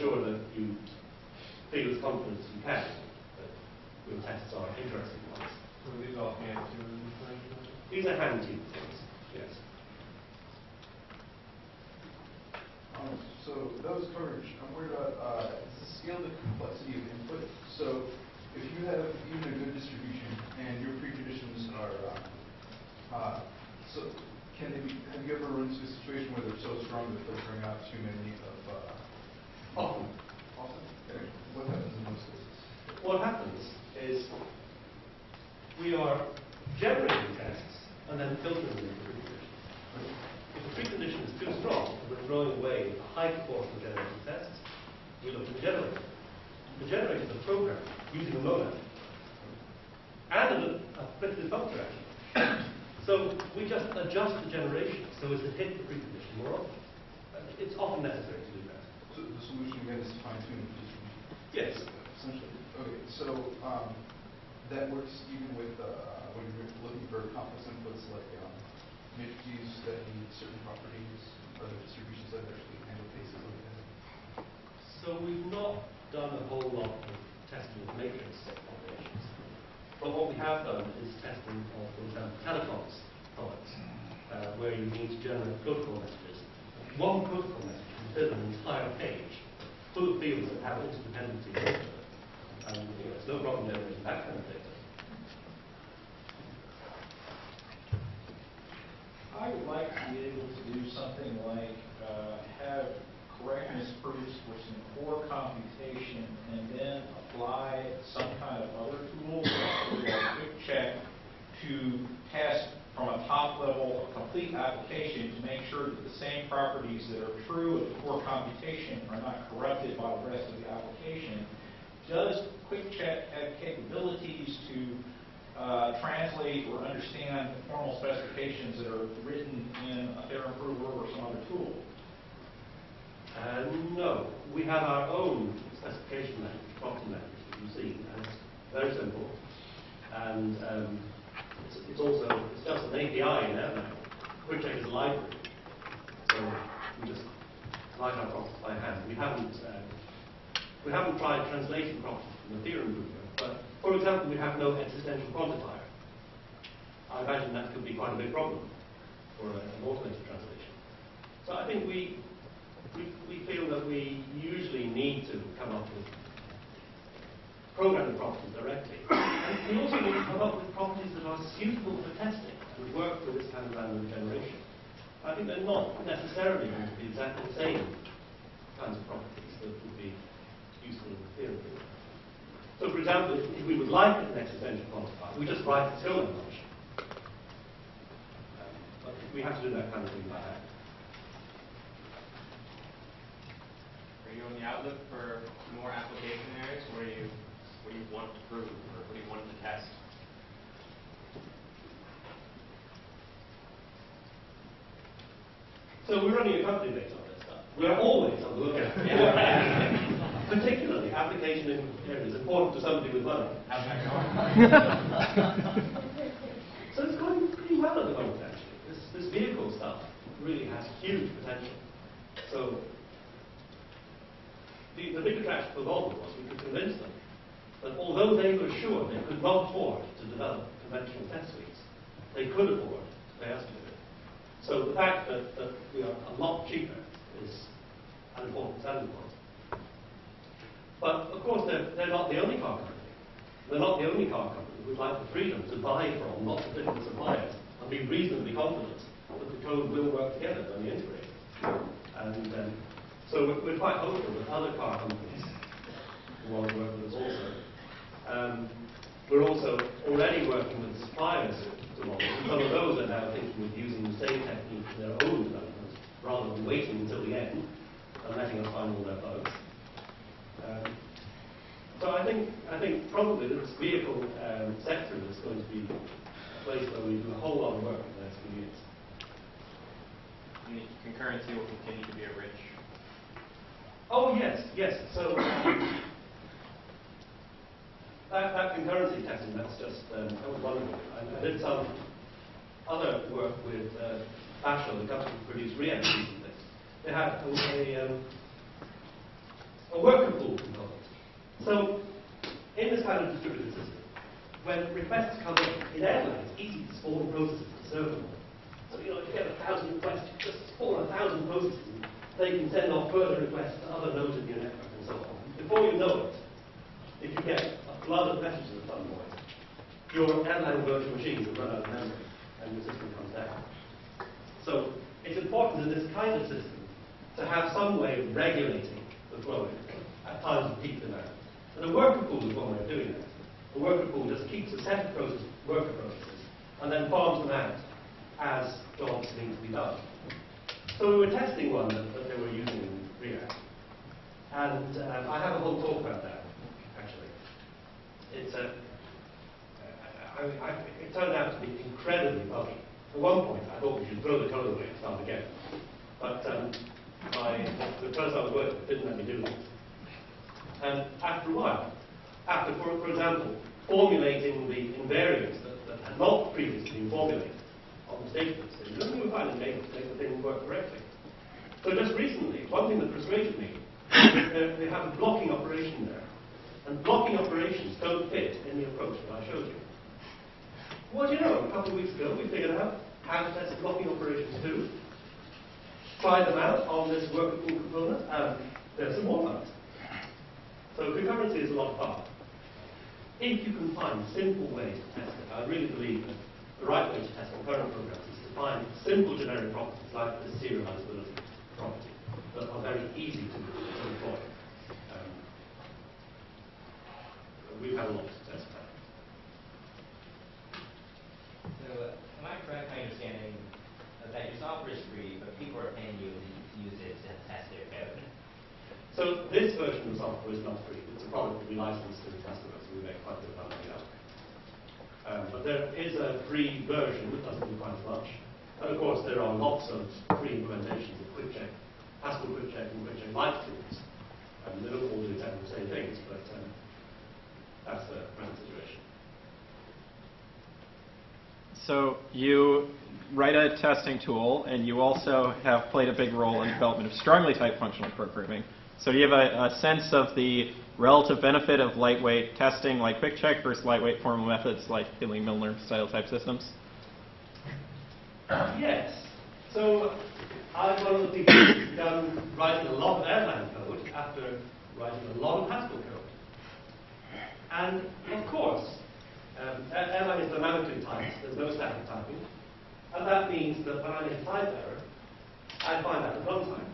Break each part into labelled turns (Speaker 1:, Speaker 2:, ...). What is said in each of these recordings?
Speaker 1: sure that you feel as confident as you can that your tests are interesting ones.
Speaker 2: So these all hand tuned?
Speaker 1: These are hand-tuned things, yes.
Speaker 3: So those coverage, I'm worried about the scale of complexity of input. So if you have even a good distribution and your preconditions are, so can they be, have you ever run into a situation where they're so strong that filtering out too many of,
Speaker 1: Often.
Speaker 3: Often? Okay. What happens in those cases?
Speaker 1: What happens is we are generating tests and then filtering them into preconditions. If the precondition is too strong, and we're throwing away a high proportion of generated tests, we look at the generator. The generator is a program using a monad and a predictive function actually. So we just adjust the generation so as to hit the precondition more often. It's often necessary to do that.
Speaker 3: So the solution again is to fine-tune the distribution?
Speaker 1: Yes.
Speaker 3: Essentially. Okay, so that works even with when you're looking for complex inputs like matrices that need certain properties, other distributions that actually handle cases like that?
Speaker 1: So we've not done a whole lot of testing of matrix operations. But what we have done is testing of, for example, telecoms products, where you need to generate protocol messages. One protocol message can fill an entire page full of fields that have interdependency with each other. And it's no problem generating that kind of data.
Speaker 4: I would like to be able to do something like have correctness proofs for some core computation and then apply some kind of other tool, like a quick check, to test from a top level, a complete application to make sure that the same properties that are true of the core computation are not corrupted by the rest of the application. Does quick check have capabilities to translate or understand the formal specifications that are written in a Theorem Prover or some other tool?
Speaker 1: No. We have our own specification language, property language, that you see. And it's very simple. And it's just an API in there now. Quick check is a library. So we just write our properties by hand. We haven't tried translating properties from the Theorem Prover, but for example, we have no existential quantifier. I imagine that could be quite a big problem for an automated translation. So I think we feel that we usually need to come up with programming properties directly. And we also need to come up with properties that are suitable for testing and work for this kind of random generation. I think they're not necessarily going to be exactly the same kinds of properties that would be useful in the theory. So, for example, if we would like an existential quantifier, we just write the Stirling function. But we have to do that kind of thing by hand.
Speaker 2: Are you on the outlook for more application areas? What do you want to prove, or what do you want to test?
Speaker 1: So we're running a company based on this stuff. We're always on the lookout. Particularly application areas important to somebody with money.
Speaker 2: How's that going?
Speaker 1: So it's going pretty well at the moment, actually. This vehicle stuff really has huge potential. So the big attraction for Volvo was we could convince them that although they were sure they could not afford to develop conventional test suites, they could afford to pay us to do it. So the fact that we are a lot cheaper is an important selling point. But of course, they're not the only car company. They're not the only car company who'd like the freedom to buy from lots of different suppliers and be reasonably confident that the code will work together when they integrate it. And so we're quite hopeful that other car companies will want to work with us also. We're also already working with the suppliers to Volvo. Some of those are now thinking of using the same technique in their own development rather than waiting until the end and letting us find all their bugs. So I think probably this vehicle sector is going to be a place where we do a whole lot of work in the next few years.
Speaker 2: The concurrency will continue to be a rich.
Speaker 1: Oh yes. So that concurrency testing, that was wonderful. I did some other work with Basho, the company who produced reactors using this. They had a worker pool component. So, in this kind of distributed system, when requests come in Erlang, it's easy to spawn processes to serve them all. So, if you get 1,000 requests, just spawn 1,000 processes. They can send off further requests to other nodes in your network and so on. Before you know it, if you get a flood of messages at some point, your Erlang virtual machine will run out of memory and the system comes down. So it's important in this kind of system to have some way of regulating the flow at times of peak demand. And a worker pool is one way of doing that. The worker pool just keeps a set of worker processes and then farms them out as jobs need to be done. So we were testing one that they were using in React. And I have a whole talk about that, actually. It turned out to be incredibly buggy. At one point, I thought we should throw the code away and start again. But the person I was working with didn't let me do that. And after a while, after, for example, formulating the invariants that had not previously been formulated on the statement system, we were finally able to make the thing work correctly. So just recently, one thing that persuaded me, they have a blocking operation there. And blocking operations don't fit in the approach that I showed you. Well, you know, a couple of weeks ago, we figured out how to test blocking operations too. Tried them out on this worker pool component, and there's some more bugs. So concurrency is a lot of fun. If you can find simple ways to test it, I really believe that the right way to test concurrent programs is to find simple generic properties like the serializability property that are very easy to deploy. We've had a lot of success with that.
Speaker 5: So, am I correct in my understanding that your software is free, but people are paying you to use it to test their code?
Speaker 1: So this version of the software is not free. It's a product that we license to the customers. We make quite a bit of money out of it. But there is a free version that doesn't do quite as much. And of course, there are lots of free implementations of QuickCheck, Haskell QuickCheck and QuickCheck-like tools. They don't all do exactly the same things, but that's the current situation.
Speaker 6: So you write a testing tool, and you also have played a big role in the development of strongly typed functional programming. So do you have a sense of the relative benefit of lightweight testing like QuickCheck versus lightweight formal methods like Hilly-Milner style type systems?
Speaker 1: Yes. So I'm one of the people who's begun writing a lot of Erlang code after writing a lot of Haskell code. And of course, Erlang is dynamically typed. There's no static typing. And that means that when I make a type error, I find that at runtime.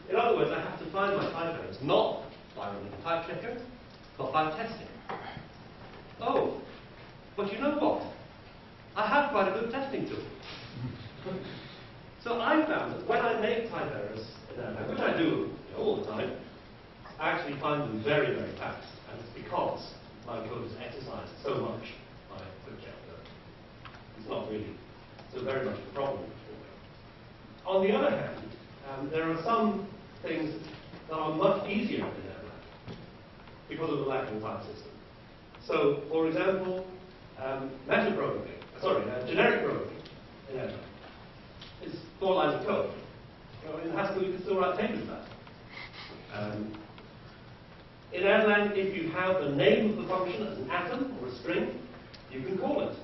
Speaker 1: In other words, I have to find my type errors not by running a type checker, but by testing. Oh, but you know what? I have quite a good testing tool. So I found that when I make type errors in Erlang, which I do all the time, I actually find them very, very fast. And it's because my code is exercised so much by QuickCheck that it's not really so very much a problem for me. On the other hand, there are some things that are much easier in Erlang because of the lack of a type system. So, for example, generic programming in Erlang is 4 lines of code. In Haskell, you can still write tables of that. In Erlang, if you have the name of the function as an atom or a string, you can call it.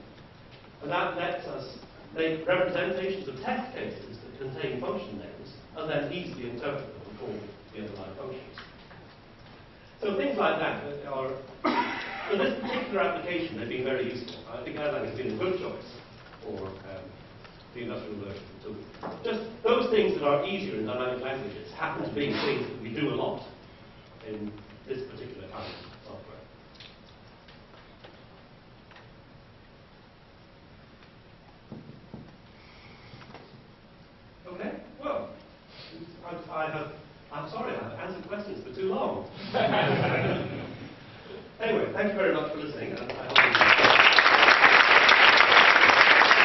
Speaker 1: And that lets us make representations of text cases that contain function names and then easily interpret them and call the underlying functions. So things like that are, for this particular application, they've been very useful. I think Erlang has been a good choice for the industrial version of the tool. Just those things that are easier in dynamic languages happen to be things that we do a lot in this particular kind of software. Okay, well, I'm sorry, I've answered questions for too long. Anyway, thank you very much for listening, and I hope you